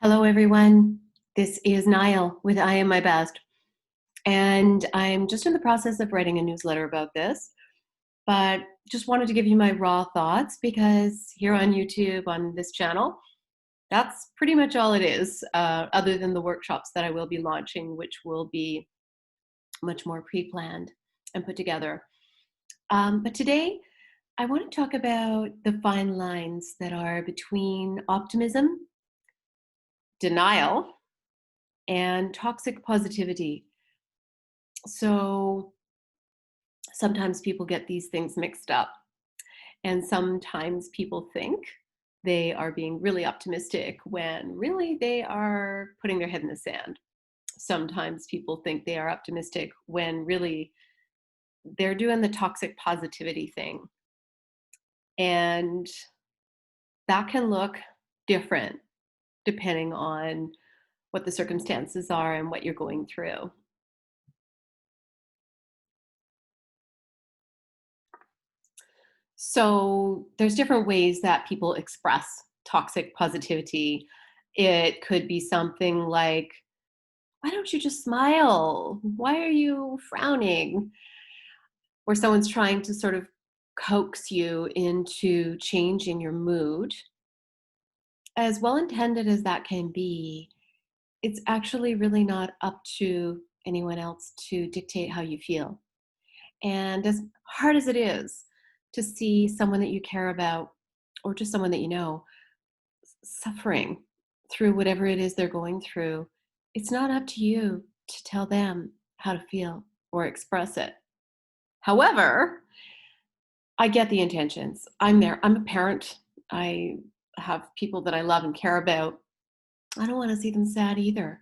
Hello, everyone. This is Niall with I Am My Best. And I'm just in the process of writing a newsletter about this, but just wanted to give you my raw thoughts because here on YouTube, on this channel, that's pretty much all it is, other than the workshops that I will be launching, which will be much more pre planned and put together. But today, I want to talk about the fine lines that are between optimism, denial, and toxic positivity. So sometimes people get these things mixed up, and sometimes people think they are being really optimistic when really they are putting their head in the sand. Sometimes people think they are optimistic when really they're doing the toxic positivity thing. And that can look different depending on what the circumstances are and what you're going through. So there's different ways that people express toxic positivity. It could be something like, why don't you just smile? Why are you frowning? Or someone's trying to sort of coax you into changing your mood. As well intended as that can be, it's actually really not up to anyone else to dictate how you feel. And as hard as it is to see someone that you care about or just someone that you know suffering through whatever it is they're going through, it's not up to you to tell them how to feel or express it. However, I get the intentions. I'm there. I'm a parent. I have people that I love and care about. I don't want to see them sad either.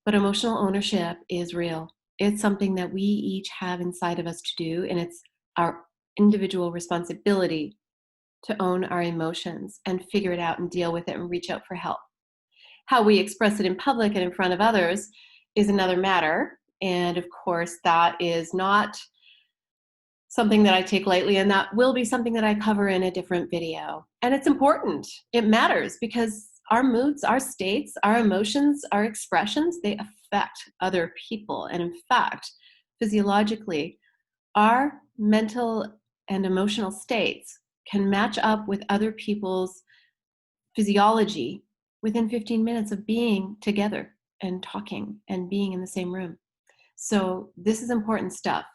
But emotional ownership is real. It's something that we each have inside of us to do, and it's our individual responsibility to own our emotions and figure it out and deal with it and reach out for help. How we express it in public and in front of others is another matter. And of course, that is not something that I take lightly, and that will be something that I cover in a different video. And it's important. It matters because our moods, our states, our emotions, our expressions, they affect other people. And in fact, physiologically, our mental and emotional states can match up with other people's physiology within 15 minutes of being together and talking and being in the same room. So this is important stuff.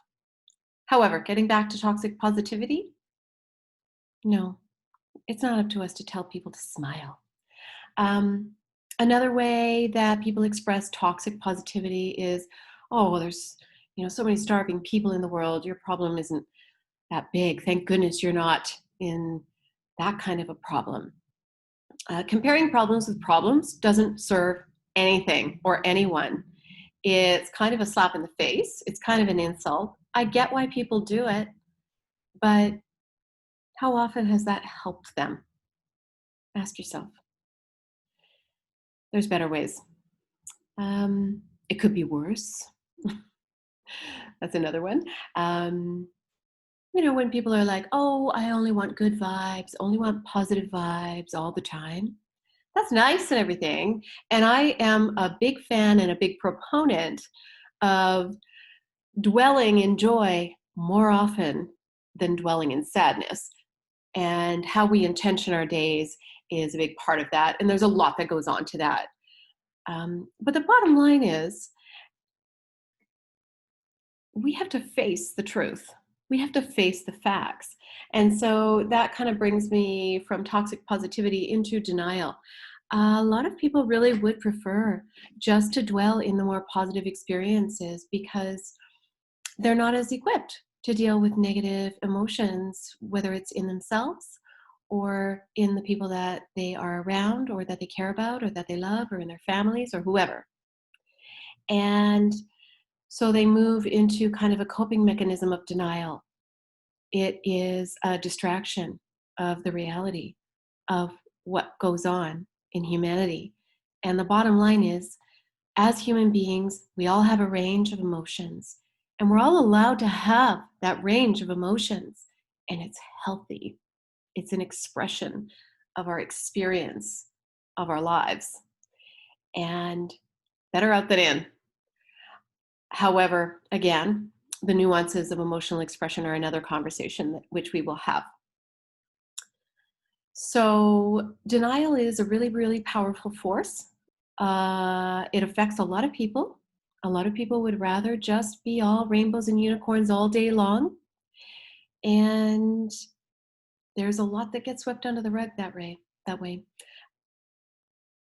However, getting back to toxic positivity, no, it's not up to us to tell people to smile. Um, Another way that people express toxic positivity is, oh, well, there's so many starving people in the world. Your problem isn't that big. Thank goodness you're not in that kind of a problem. Comparing problems with problems doesn't serve anything or anyone. It's kind of a slap in the face. It's kind of an insult. I get why people do it, but how often has that helped them? Ask yourself. There's better ways. It could be worse. That's another one. Um, when people are like, oh, I only want good vibes, only want positive vibes all the time. That's nice and everything. And I am a big fan and a big proponent of dwelling in joy more often than dwelling in sadness. And how we intention our days is a big part of that. And there's a lot that goes on to that. But the bottom line is we have to face the truth. We have to face the facts. And so that kind of brings me from toxic positivity into denial. A lot of people really would prefer just to dwell in the more positive experiences because they're not as equipped to deal with negative emotions, whether it's in themselves or in the people that they are around or that they care about or that they love or in their families or whoever. And so they move into kind of a coping mechanism of denial. It is a distraction of the reality of what goes on in humanity. And the bottom line is, as human beings, we all have a range of emotions, and we're all allowed to have that range of emotions, and it's healthy. It's an expression of our experience of our lives. and better out than in. However, again, the nuances of emotional expression are another conversation which we will have. So, denial is a really, really powerful force. It affects a lot of people. A lot of people would rather just be all rainbows and unicorns all day long. And there's a lot that gets swept under the rug that way.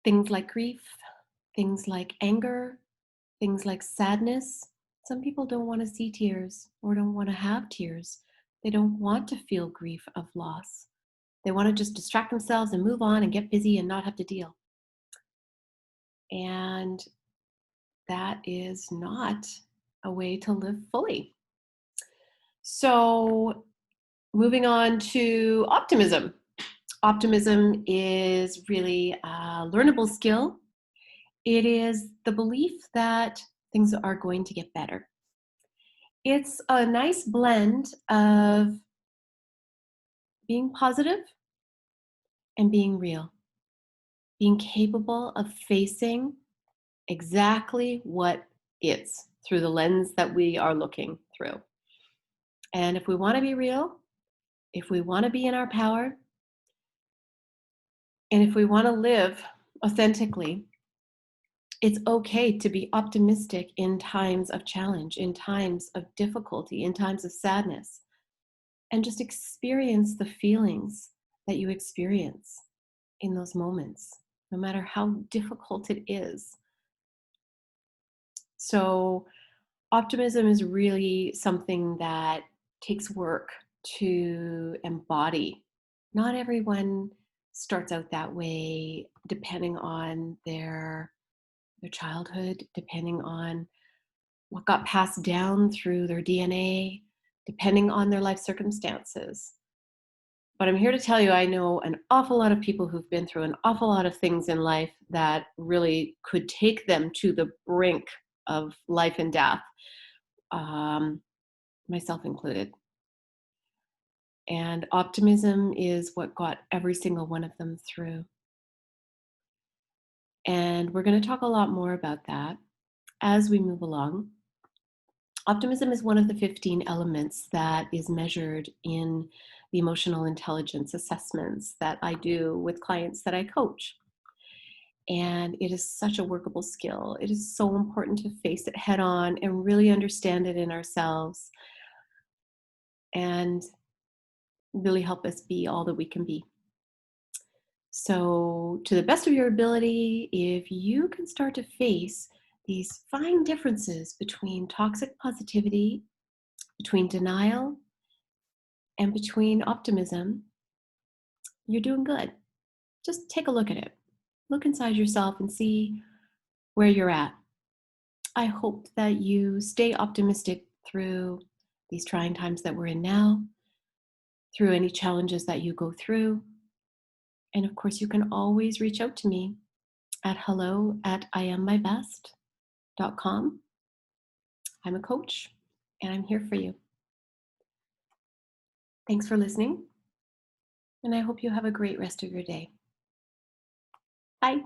Things like grief, things like anger, things like sadness. Some people don't want to see tears or don't want to have tears. They don't want to feel grief of loss. They want to just distract themselves and move on and get busy and not have to deal. And that is not a way to live fully. So, moving on to optimism. Optimism is really a learnable skill. It is the belief that things are going to get better. It's a nice blend of being positive and being real, being capable of facing exactly what is through the lens that we are looking through. And if we want to be real, if we want to be in our power, and if we want to live authentically, it's okay to be optimistic in times of challenge, in times of difficulty, in times of sadness, and just experience the feelings that you experience in those moments, no matter how difficult it is. So, optimism is really something that takes work to embody. Not everyone starts out that way, depending on their childhood, depending on what got passed down through their DNA, depending on their life circumstances. But I'm here to tell you, I know an awful lot of people who've been through an awful lot of things in life that really could take them to the brink of life and death, um, myself included. And optimism is what got every single one of them through. And we're going to talk a lot more about that as we move along. Optimism is one of the 15 elements that is measured in the emotional intelligence assessments that I do with clients that I coach. And it is such a workable skill. It is so important to face it head on and really understand it in ourselves and really help us be all that we can be. So, to the best of your ability, if you can start to face these fine differences between toxic positivity, between denial, and between optimism, you're doing good. Just take a look at it. Look inside yourself and see where you're at. I hope that you stay optimistic through these trying times that we're in now, through any challenges that you go through. And of course, you can always reach out to me at hello@IamMyBest.com. I'm a coach and I'm here for you. Thanks for listening, and I hope you have a great rest of your day. Bye.